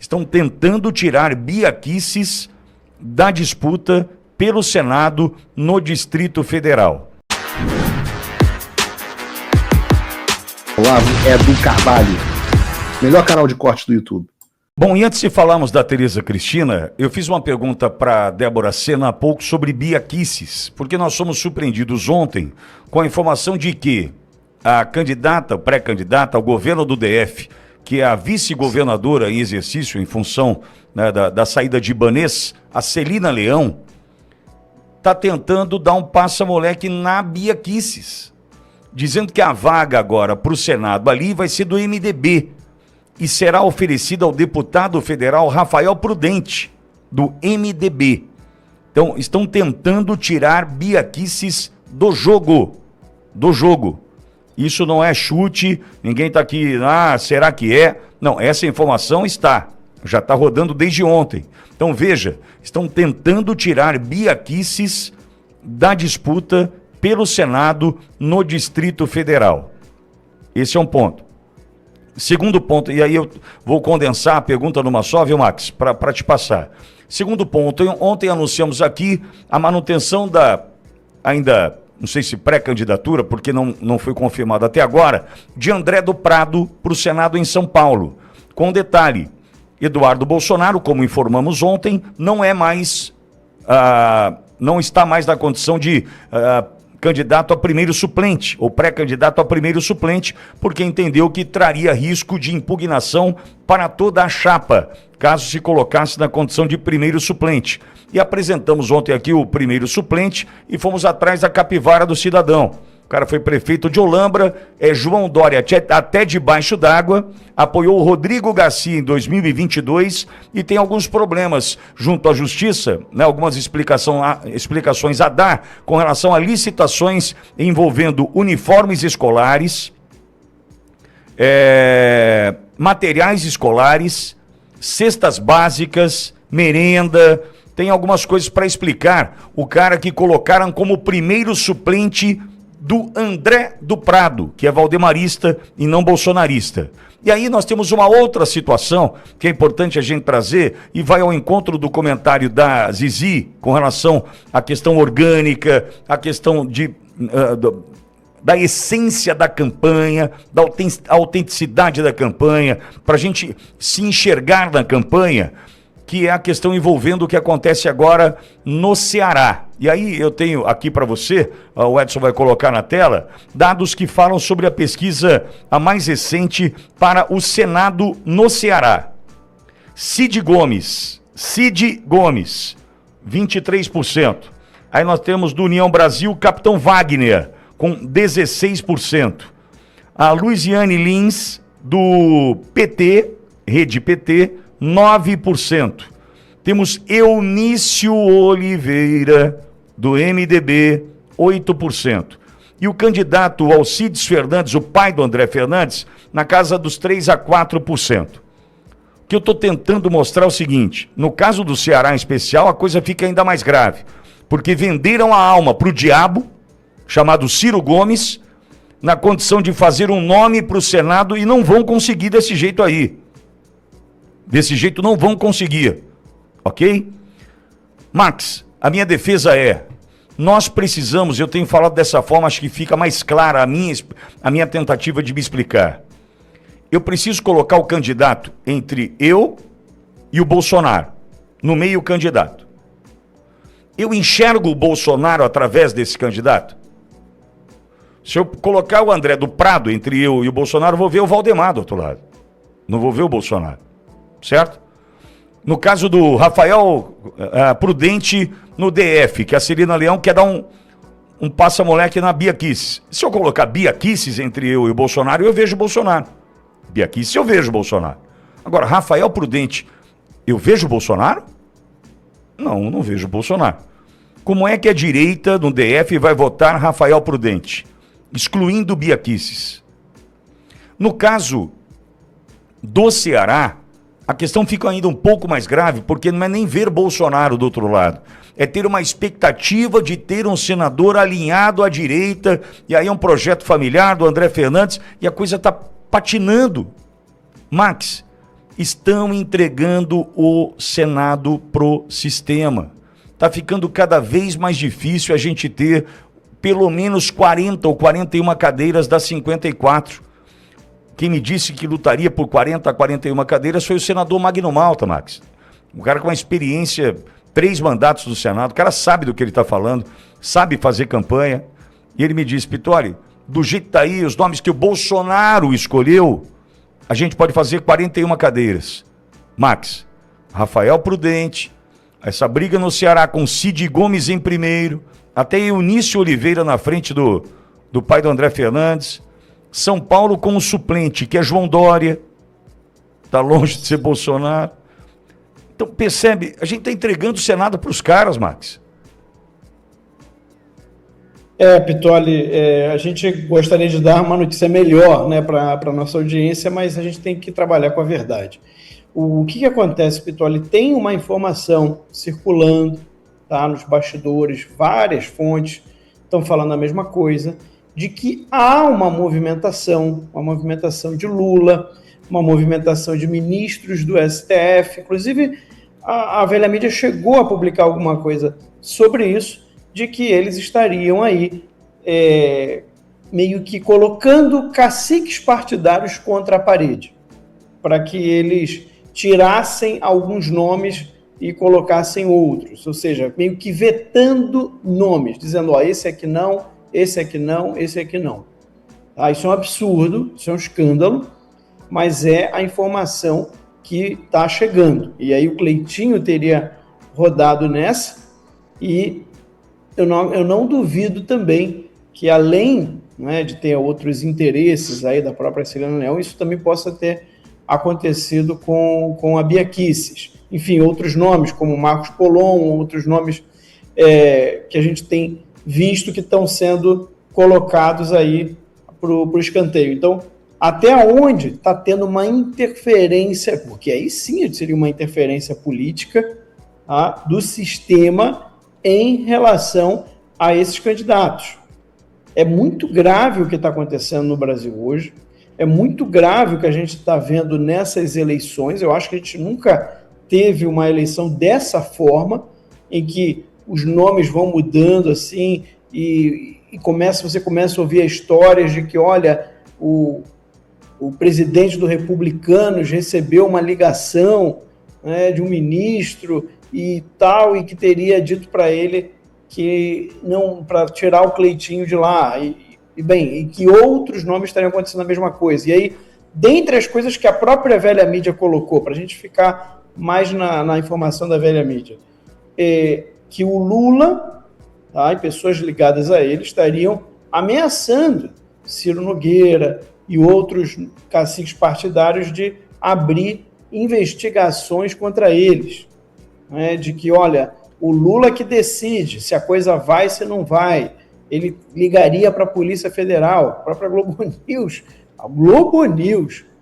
estão tentando tirar Bia Kicis da disputa pelo Senado no Distrito Federal. Olavo Edu Carvalho, melhor canal de corte do YouTube. Bom, e antes de falarmos da Tereza Cristina, eu fiz uma pergunta para Débora Sena há pouco sobre Bia Kicis, porque nós fomos surpreendidos ontem com a informação de que a candidata, pré-candidata ao governo do DF, que é a vice-governadora em exercício em função, né, da saída de Ibanez, a Celina Leão, está tentando dar um passa-moleque na Bia Kicis, dizendo que a vaga agora para o Senado ali vai ser do MDB e será oferecida ao deputado federal Rafael Prudente, do MDB. Então, estão tentando tirar Bia Kicis do jogo. Isso não é chute, ninguém está aqui, será que é? Não, essa informação já está rodando desde ontem. Então, veja, estão tentando tirar Bia Kicis da disputa pelo Senado no Distrito Federal. Esse é um ponto. Segundo ponto, e aí eu vou condensar a pergunta numa só, viu, Max, para te passar. Segundo ponto, ontem anunciamos aqui a manutenção ainda, não sei se pré-candidatura, porque não foi confirmado até agora, de André do Prado para o Senado em São Paulo. Com detalhe, Eduardo Bolsonaro, como informamos ontem, não está mais na condição de candidato a primeiro suplente, ou pré-candidato a primeiro suplente, porque entendeu que traria risco de impugnação para toda a chapa, caso se colocasse na condição de primeiro suplente. E apresentamos ontem aqui o primeiro suplente e fomos atrás da capivara do cidadão. O cara foi prefeito de Olambra, João Dória, até debaixo d'água, apoiou o Rodrigo Garcia em 2022 e tem alguns problemas junto à Justiça, né, algumas explicações a dar com relação a licitações envolvendo uniformes escolares, materiais escolares, cestas básicas, merenda. Tem algumas coisas para explicar. O cara que colocaram como primeiro suplente do André do Prado, que é valdemarista e não bolsonarista. E aí nós temos uma outra situação que é importante a gente trazer e vai ao encontro do comentário da Zizi com relação à questão orgânica, à questão da essência da campanha, da autenticidade da campanha, para a gente se enxergar na campanha, que é a questão envolvendo o que acontece agora no Ceará. E aí eu tenho aqui para você, o Edson vai colocar na tela, dados que falam sobre a pesquisa, a mais recente, para o Senado no Ceará. Cid Gomes, 23%. Aí nós temos do União Brasil, Capitão Wagner, com 16%. A Luiziane Lins, do PT, Rede PT, 9%. Temos Eunício Oliveira, do MDB, 8%. E o candidato Alcides Fernandes, o pai do André Fernandes, na casa dos 3% a 4%. O que eu estou tentando mostrar é o seguinte: no caso do Ceará em especial, a coisa fica ainda mais grave, porque venderam a alma para o diabo, chamado Ciro Gomes, na condição de fazer um nome para o Senado, e não vão conseguir desse jeito aí. Desse jeito não vão conseguir, ok? Max, a minha defesa é, nós precisamos, eu tenho falado dessa forma, acho que fica mais clara a minha tentativa de me explicar. Eu preciso colocar o candidato entre eu e o Bolsonaro, no meio candidato. Eu enxergo o Bolsonaro através desse candidato? Se eu colocar o André do Prado entre eu e o Bolsonaro, eu vou ver o Valdemar do outro lado. Não vou ver o Bolsonaro. Certo? No caso do Rafael Prudente no DF, que a Celina Leão quer dar um passa-moleque na Bia Kicis. Se eu colocar Bia Kicis entre eu e o Bolsonaro, eu vejo o Bolsonaro. Bia Kicis, eu vejo o Bolsonaro. Agora, Rafael Prudente, eu vejo o Bolsonaro? Não vejo o Bolsonaro. Como é que a direita no DF vai votar Rafael Prudente, excluindo Bia Kicis? No caso do Ceará, a questão fica ainda um pouco mais grave, porque não é nem ver Bolsonaro do outro lado. É ter uma expectativa de ter um senador alinhado à direita, e aí é um projeto familiar do André Fernandes, e a coisa está patinando. Max, estão entregando o Senado pro sistema. Está ficando cada vez mais difícil a gente ter pelo menos 40 ou 41 cadeiras das 54. Quem me disse que lutaria por 40 a 41 cadeiras foi o senador Magno Malta, Max. Um cara com uma experiência, 3 mandatos do Senado, o cara sabe do que ele está falando, sabe fazer campanha. E ele me disse, Pittoli, do jeito que tá aí, os nomes que o Bolsonaro escolheu, a gente pode fazer 41 cadeiras. Max, Rafael Prudente, essa briga no Ceará com Cid Gomes em primeiro, até Eunício Oliveira na frente do pai do André Fernandes, São Paulo com o suplente, que é João Dória, tá longe de ser Bolsonaro. Então, percebe, a gente tá entregando o Senado para os caras, Max. Pittoli, a gente gostaria de dar uma notícia melhor, né, para a nossa audiência, mas a gente tem que trabalhar com a verdade. O que acontece, Pittoli? Tem uma informação circulando, tá, nos bastidores, várias fontes estão falando a mesma coisa, de que há uma movimentação de Lula, uma movimentação de ministros do STF, inclusive a velha mídia chegou a publicar alguma coisa sobre isso, de que eles estariam aí meio que colocando caciques partidários contra a parede, para que eles tirassem alguns nomes e colocassem outros, ou seja, meio que vetando nomes, dizendo, ó, esse aqui não, esse aqui não, esse aqui não. Tá? Isso é um absurdo, isso é um escândalo, mas é a informação que está chegando. E aí o Cleitinho teria rodado nessa e eu não duvido também que, além, né, de ter outros interesses aí da própria Celina Leão, isso também possa ter acontecido com a Bia Kicis. Enfim, outros nomes, como Marcos Polon, outros nomes que a gente tem visto que estão sendo colocados aí para o escanteio. Então, até onde está tendo uma interferência, porque aí sim seria uma interferência política, tá, do sistema em relação a esses candidatos. É muito grave o que está acontecendo no Brasil hoje, é muito grave o que a gente está vendo nessas eleições. Eu acho que a gente nunca teve uma eleição dessa forma, em que os nomes vão mudando assim, e você começa a ouvir histórias de que, olha, o presidente do Republicanos recebeu uma ligação, né, de um ministro e tal, e que teria dito para ele que não, para tirar o Cleitinho de lá, e que outros nomes estariam acontecendo a mesma coisa. E aí, dentre as coisas que a própria velha mídia colocou, para a gente ficar mais na informação da velha mídia, que o Lula, tá, e pessoas ligadas a ele estariam ameaçando Ciro Nogueira e outros caciques partidários de abrir investigações contra eles, né, de que, olha, o Lula que decide se a coisa vai, se não vai. Ele ligaria para a Polícia Federal, a própria Globo News,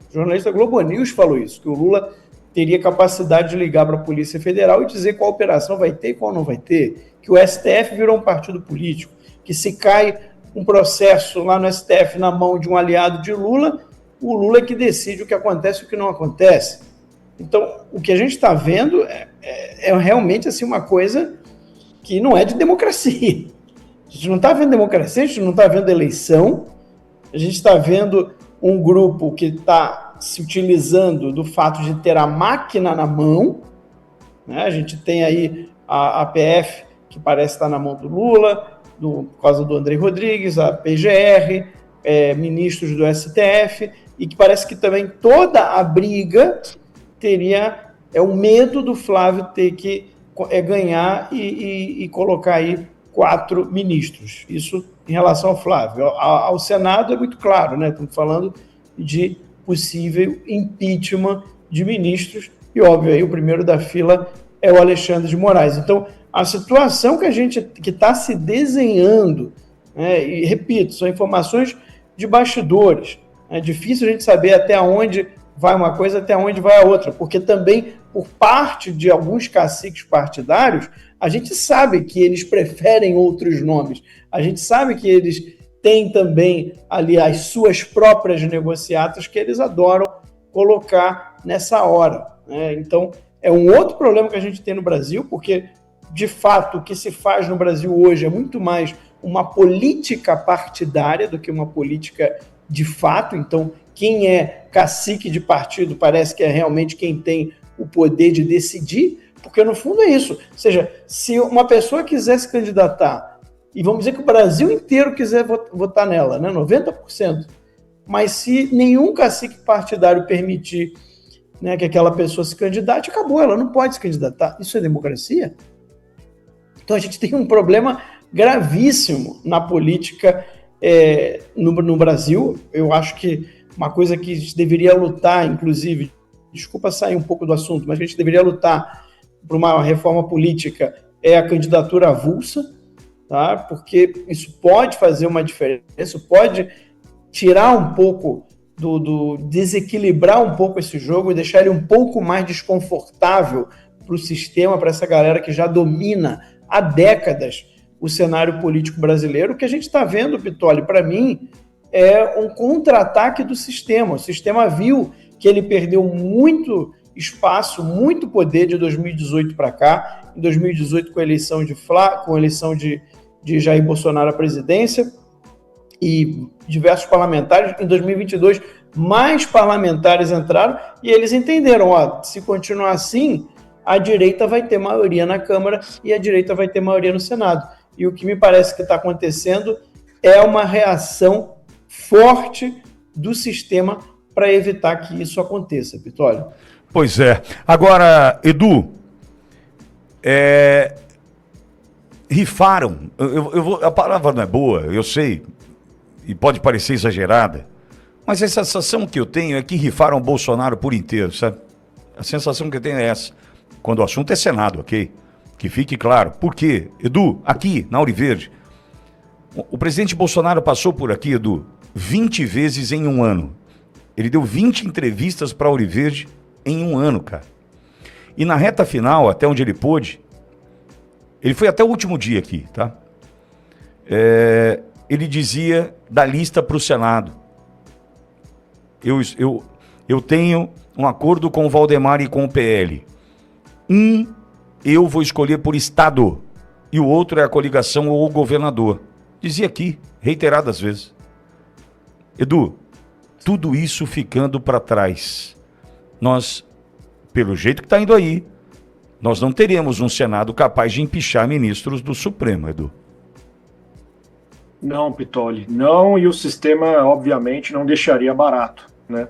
o jornalista Globo News falou isso, que o Lula teria capacidade de ligar para a Polícia Federal e dizer qual operação vai ter e qual não vai ter, que o STF virou um partido político, que se cai um processo lá no STF na mão de um aliado de Lula, o Lula é que decide o que acontece e o que não acontece. Então, o que a gente está vendo é realmente assim, uma coisa que não é de democracia. A gente não está vendo democracia, a gente não está vendo eleição, a gente está vendo um grupo que está se utilizando do fato de ter a máquina na mão, né? A gente tem aí a PF, que parece estar na mão do Lula, por causa do André Rodrigues, a PGR, ministros do STF, e que parece que também toda a briga teria o medo do Flávio ter que ganhar e colocar aí 4 ministros. Isso em relação ao Flávio. Ao Senado é muito claro, né? Estamos falando de possível impeachment de ministros e, óbvio, aí o primeiro da fila é o Alexandre de Moraes. Então, a situação que está se desenhando, né, e repito, são informações de bastidores. É difícil a gente saber até onde vai uma coisa, até onde vai a outra, porque também, por parte de alguns caciques partidários, a gente sabe que eles preferem outros nomes, a gente sabe que eles têm também ali as suas próprias negociatas que eles adoram colocar nessa hora, né? Então, é um outro problema que a gente tem no Brasil, porque, de fato, o que se faz no Brasil hoje é muito mais uma política partidária do que uma política de fato. Então, quem é cacique de partido parece que é realmente quem tem o poder de decidir, porque no fundo é isso. Ou seja, se uma pessoa quiser se candidatar, e vamos dizer que o Brasil inteiro quiser votar nela, né, 90%, mas se nenhum cacique partidário permitir, né, que aquela pessoa se candidate, acabou, ela não pode se candidatar. Isso é democracia? Então a gente tem um problema gravíssimo na política no Brasil. Eu acho que uma coisa que a gente deveria lutar, inclusive, desculpa sair um pouco do assunto, mas a gente deveria lutar por uma reforma política, é a candidatura avulsa, tá? Porque isso pode fazer uma diferença, isso pode tirar um pouco desequilibrar um pouco esse jogo e deixar ele um pouco mais desconfortável para o sistema, para essa galera que já domina há décadas o cenário político brasileiro. O que a gente está vendo, Pittoli, para mim, é um contra-ataque do sistema. O sistema viu que ele perdeu muito espaço, muito poder de 2018 para cá. Em 2018, com a eleição de Jair Bolsonaro à presidência e diversos parlamentares. Em 2022, mais parlamentares entraram e eles entenderam, se continuar assim, a direita vai ter maioria na Câmara e a direita vai ter maioria no Senado. E o que me parece que está acontecendo é uma reação forte do sistema para evitar que isso aconteça, Pittoli. Pois é. Agora, Edu, rifaram. A palavra não é boa, eu sei, e pode parecer exagerada, mas a sensação que eu tenho é que rifaram o Bolsonaro por inteiro, sabe? A sensação que eu tenho é essa. Quando o assunto é Senado, ok? Que fique claro. Por quê? Edu, aqui, na Ouro Verde, o presidente Bolsonaro passou por aqui, Edu, 20 vezes em um ano. Ele deu 20 entrevistas para a Ouro Verde em um ano, cara. E na reta final, até onde ele pôde, ele foi até o último dia aqui, tá? Ele dizia da lista para o Senado. Eu tenho um acordo com o Valdemar e com o PL. Eu vou escolher por estado e o outro é a coligação ou o governador. Dizia aqui, reiteradas vezes. Edu, tudo isso ficando para trás. Nós, pelo jeito que está indo aí, nós não teremos um Senado capaz de empichar ministros do Supremo, Edu. Não, Pittoli, não, e o sistema, obviamente, não deixaria barato, né?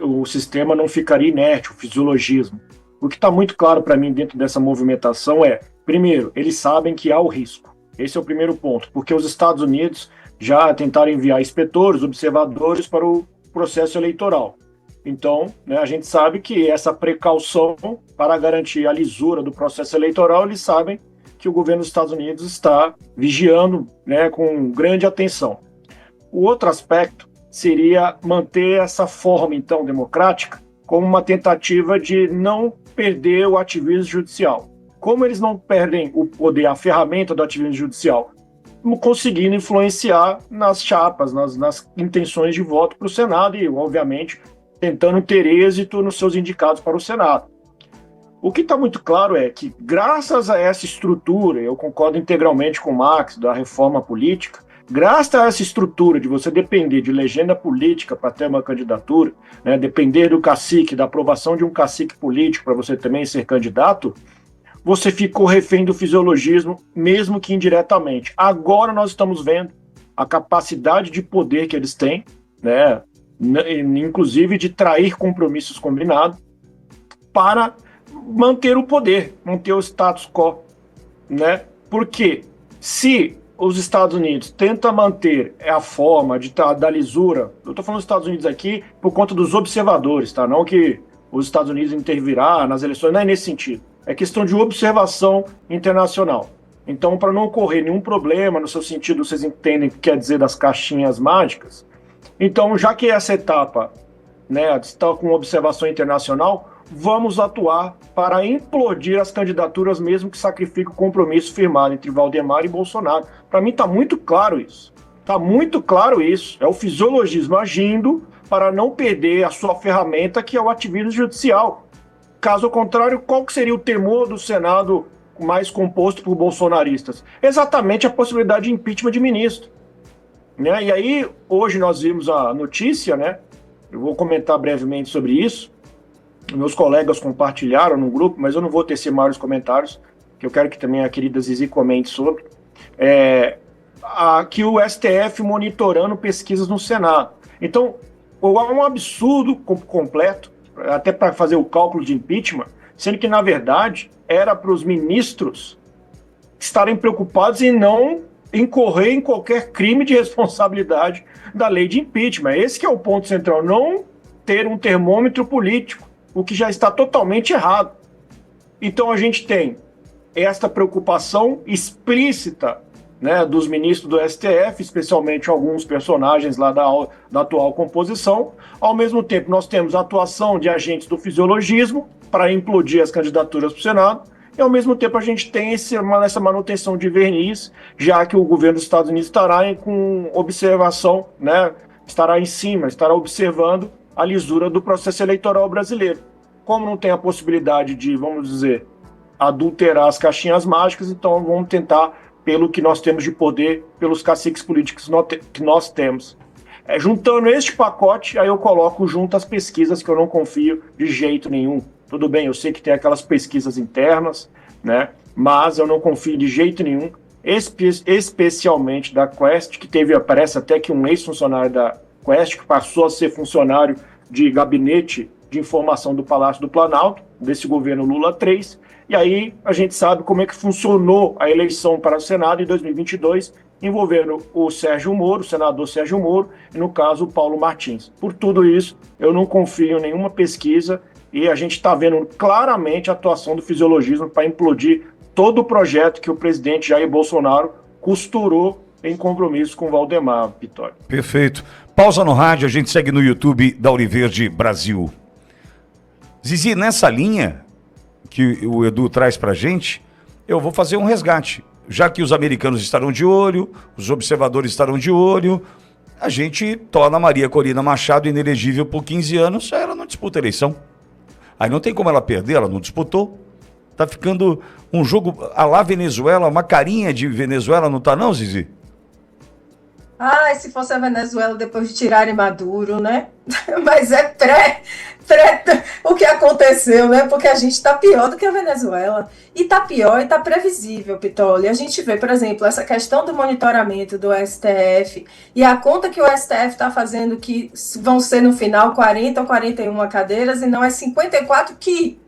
O sistema não ficaria inerte, o fisiologismo. O que está muito claro para mim dentro dessa movimentação é, primeiro, eles sabem que há o risco. Esse é o primeiro ponto, porque os Estados Unidos já tentaram enviar inspetores, observadores para o processo eleitoral. Então, né, a gente sabe que essa precaução para garantir a lisura do processo eleitoral, eles sabem que o governo dos Estados Unidos está vigiando, né, com grande atenção. O outro aspecto seria manter essa forma, então, democrática como uma tentativa de não perder o ativismo judicial. Como eles não perdem o poder, a ferramenta do ativismo judicial, conseguindo influenciar nas chapas, nas intenções de voto para o Senado e, obviamente, tentando ter êxito nos seus indicados para o Senado. O que está muito claro é que, graças a essa estrutura, eu concordo integralmente com o Max, da reforma política, graças a essa estrutura de você depender de legenda política para ter uma candidatura, né, depender do cacique, da aprovação de um cacique político para você também ser candidato, você ficou refém do fisiologismo, mesmo que indiretamente. Agora nós estamos vendo a capacidade de poder que eles têm, né, inclusive de trair compromissos combinados, para manter o poder, manter o status quo, né? Porque se os Estados Unidos tentam manter a forma da lisura, eu estou falando dos Estados Unidos aqui por conta dos observadores, tá? Não que os Estados Unidos intervirá nas eleições, não é nesse sentido. É questão de observação internacional. Então, para não ocorrer nenhum problema, no seu sentido, vocês entendem o que quer dizer das caixinhas mágicas. Então, já que essa etapa, né, está com observação internacional, vamos atuar para implodir as candidaturas, mesmo que sacrifique o compromisso firmado entre Valdemar e Bolsonaro. Para mim está muito claro isso. Está muito claro isso. É o fisiologismo agindo para não perder a sua ferramenta, que é o ativismo judicial. Caso contrário, qual que seria o temor do Senado mais composto por bolsonaristas? Exatamente a possibilidade de impeachment de ministro. Né? E aí, hoje nós vimos a notícia, né? Eu vou comentar brevemente sobre isso. Meus colegas compartilharam no grupo, mas eu não vou tecer maiores comentários, que eu quero que também a querida Zizi comente sobre. Que o STF monitorando pesquisas no Senado. Então, há um absurdo completo, até para fazer o cálculo de impeachment, sendo que, na verdade, era para os ministros estarem preocupados em não incorrer em qualquer crime de responsabilidade da lei de impeachment. Esse que é o ponto central, não ter um termômetro político, o que já está totalmente errado. Então a gente tem esta preocupação explícita, né, dos ministros do STF, especialmente alguns personagens lá da atual composição. Ao mesmo tempo, nós temos a atuação de agentes do fisiologismo para implodir as candidaturas para o Senado, e ao mesmo tempo a gente tem essa manutenção de verniz, já que o governo dos Estados Unidos estará com observação, né, estará em cima, estará observando a lisura do processo eleitoral brasileiro. Como não tem a possibilidade de, vamos dizer, adulterar as caixinhas mágicas, então vamos tentar, pelo que nós temos de poder, pelos caciques políticos que nós temos. Juntando este pacote, aí eu coloco junto as pesquisas que eu não confio de jeito nenhum. Tudo bem, eu sei que tem aquelas pesquisas internas, né? Mas eu não confio de jeito nenhum, especialmente da Quest, que parece até que um ex-funcionário da Quest, que passou a ser funcionário de gabinete de informação do Palácio do Planalto, desse governo Lula 3, e aí a gente sabe como é que funcionou a eleição para o Senado em 2022, envolvendo o Sérgio Moro, o senador Sérgio Moro, e no caso o Paulo Martins. Por tudo isso, eu não confio em nenhuma pesquisa e a gente está vendo claramente a atuação do fisiologismo para implodir todo o projeto que o presidente Jair Bolsonaro costurou em compromisso com Valdemar, Vitória. Perfeito. Pausa no rádio, a gente segue no YouTube da Auriverde Brasil. Zizi, nessa linha que o Edu traz pra gente, eu vou fazer um resgate. Já que os americanos estarão de olho, os observadores estarão de olho, a gente torna a Maria Corina Machado inelegível por 15 anos, ela não disputa a eleição. Aí não tem como ela perder, ela não disputou. Tá ficando um jogo à la Venezuela, uma carinha de Venezuela, não tá não, Zizi? Ah, se fosse a Venezuela depois de tirarem Maduro, né? Mas é o que aconteceu, né? Porque a gente está pior do que a Venezuela. E está pior e está previsível, Pitoli. A gente vê, por exemplo, essa questão do monitoramento do STF e a conta que o STF está fazendo que vão ser no final 40 ou 41 cadeiras e não é 54 que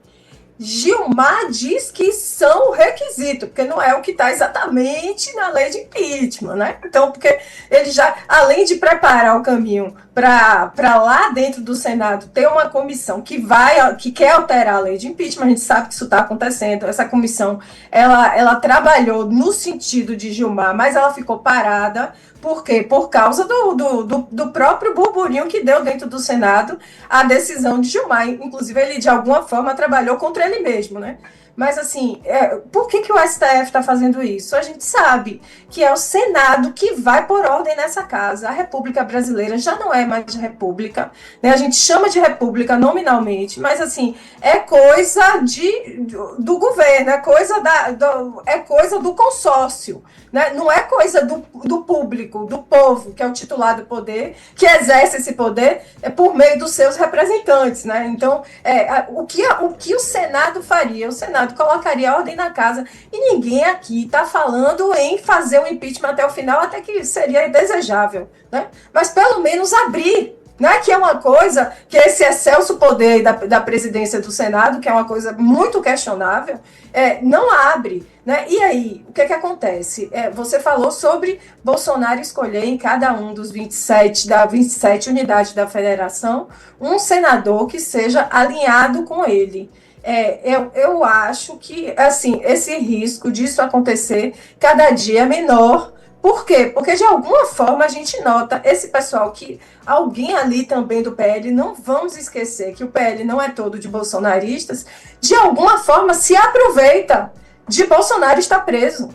Gilmar diz que são o requisito, porque não é o que está exatamente na lei de impeachment, né? Então, porque ele já, além de preparar o caminho para lá dentro do Senado ter uma comissão que quer alterar a lei de impeachment, a gente sabe que isso está acontecendo. Essa comissão, ela trabalhou no sentido de Gilmar, mas ela ficou parada. Por quê? Por causa do próprio burburinho que deu dentro do Senado a decisão de Gilmar. Inclusive, ele, de alguma forma, trabalhou contra ele mesmo, né? Mas, assim, por que o STF está fazendo isso? A gente sabe que é o Senado que vai por ordem nessa casa. A República Brasileira já não é mais república, né? A gente chama de república nominalmente, mas, assim, é coisa do governo, é coisa do consórcio, né? Não é coisa do público, do povo, que é o titular do poder, que exerce esse poder por meio dos seus representantes, né? Então, o que o Senado faria? O Senado colocaria ordem na casa e ninguém aqui está falando em fazer o impeachment até o final, até que seria indesejável, né? Mas pelo menos abrir, né? Que é uma coisa, que esse excelso poder da presidência do Senado, que é uma coisa muito questionável, não abre, né? E aí, o que acontece? Você falou sobre Bolsonaro escolher em cada um dos 27 unidades da federação um senador que seja alinhado com ele. Eu acho que, assim, esse risco disso acontecer cada dia é menor. Por quê? Porque, de alguma forma, a gente nota esse pessoal que alguém ali também do PL, não vamos esquecer que o PL não é todo de bolsonaristas, de alguma forma se aproveita de Bolsonaro estar preso.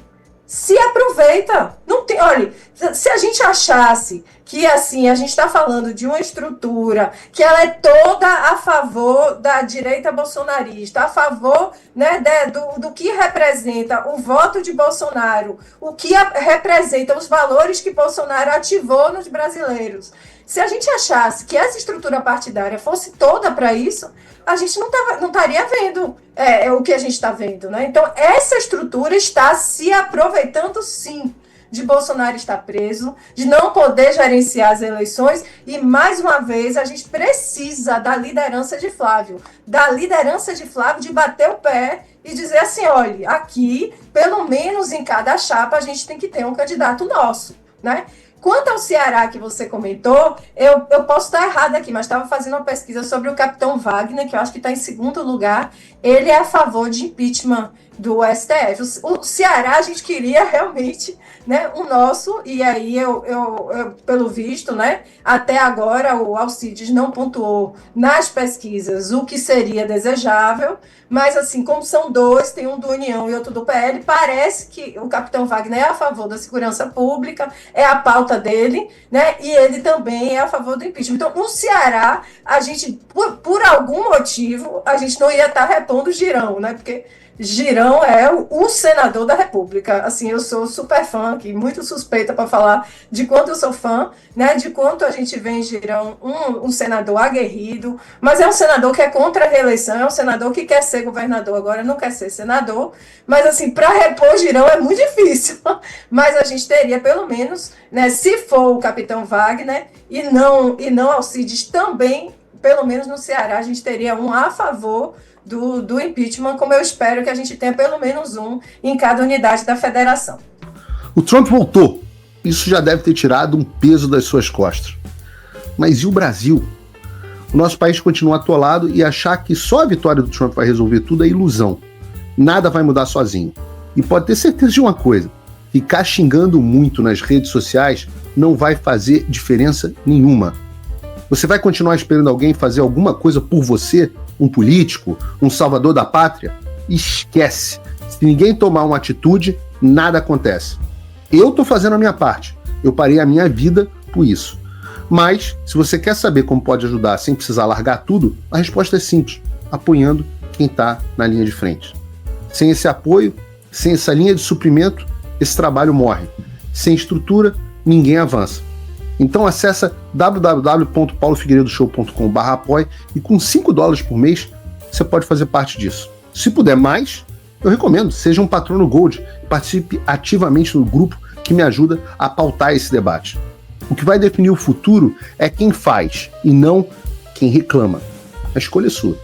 se aproveita. Não tem, olha, se a gente achasse que assim, a gente está falando de uma estrutura que ela é toda a favor da direita bolsonarista, a favor, né, do que representa o voto de Bolsonaro, o que representa os valores que Bolsonaro ativou nos brasileiros. Se a gente achasse que essa estrutura partidária fosse toda para isso, a gente não estaria vendo o que a gente está vendo, né? Então, essa estrutura está se aproveitando, sim, de Bolsonaro estar preso, de não poder gerenciar as eleições, e, mais uma vez, a gente precisa da liderança de Flávio, de bater o pé e dizer assim, olha, aqui, pelo menos em cada chapa, a gente tem que ter um candidato nosso, né? Quanto ao Ceará que você comentou, eu posso estar errada aqui, mas estava fazendo uma pesquisa sobre o capitão Wagner, que eu acho que está em segundo lugar. Ele é a favor de impeachment do STF. O Ceará, a gente queria realmente, né, o nosso, e aí eu pelo visto, né, até agora o Alcides não pontuou nas pesquisas o que seria desejável, mas assim, como são dois, tem um do União e outro do PL, parece que o capitão Wagner é a favor da segurança pública, é a pauta dele, né, e ele também é a favor do impeachment. Então, no Ceará, a gente, por algum motivo, a gente não ia estar repondo o Girão, né, porque Girão é o senador da República. Assim, eu sou super fã aqui, muito suspeita para falar de quanto eu sou fã, né? De quanto a gente vê em Girão um senador aguerrido, mas é um senador que é contra a reeleição, é um senador que quer ser governador agora, não quer ser senador. Mas assim, para repor Girão é muito difícil. Mas a gente teria pelo menos, né? Se for o capitão Wagner e não Alcides também, pelo menos no Ceará a gente teria um a favor do impeachment, como eu espero que a gente tenha pelo menos um em cada unidade da federação. O Trump voltou. Isso já deve ter tirado um peso das suas costas. Mas e o Brasil? O nosso país continua atolado e achar que só a vitória do Trump vai resolver tudo é ilusão. Nada vai mudar sozinho. E pode ter certeza de uma coisa: ficar xingando muito nas redes sociais não vai fazer diferença nenhuma. Você vai continuar esperando alguém fazer alguma coisa por você? Um político, um salvador da pátria? Esquece. Se ninguém tomar uma atitude, nada acontece. Eu tô fazendo a minha parte. Eu parei a minha vida por isso. Mas, se você quer saber como pode ajudar sem precisar largar tudo, a resposta é simples: apoiando quem tá na linha de frente. Sem esse apoio, sem essa linha de suprimento, esse trabalho morre. Sem estrutura, ninguém avança. Então acessa www.paulofigueiredoshow.com/apoie e com $5 por mês você pode fazer parte disso. Se puder mais, eu recomendo, seja um patrono Gold e participe ativamente no grupo que me ajuda a pautar esse debate. O que vai definir o futuro é quem faz e não quem reclama. A escolha é sua.